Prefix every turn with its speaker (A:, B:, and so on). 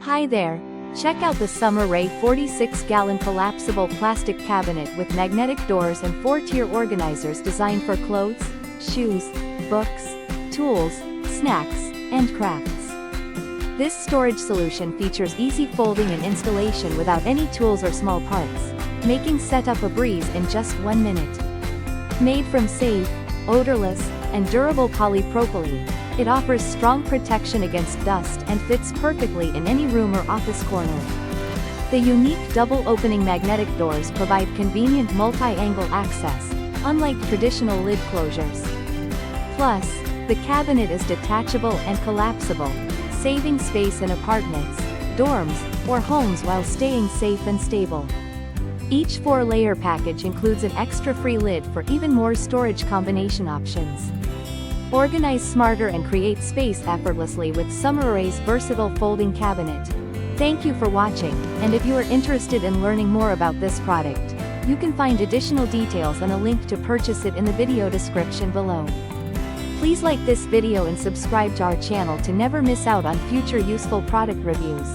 A: Hi there! Check out the SummerRay 46-gallon collapsible plastic cabinet with magnetic doors and 4-tier organizers designed for clothes, shoes, books, tools, snacks, and crafts. This storage solution features easy folding and installation without any tools or small parts, making setup a breeze in just 1 minute. Made from safe, odorless, and durable polypropylene, it offers strong protection against dust and fits perfectly in any room or office corner. The unique double-opening magnetic doors provide convenient multi-angle access, unlike traditional lid closures. Plus, the cabinet is detachable and collapsible, saving space in apartments, dorms, or homes while staying safe and stable. Each 4-layer package includes an extra free lid for even more storage combination options. Organize smarter and create space effortlessly with SummerRay's versatile folding cabinet. Thank you for watching, and if you are interested in learning more about this product, you can find additional details and a link to purchase it in the video description below. Please like this video and subscribe to our channel to never miss out on future useful product reviews.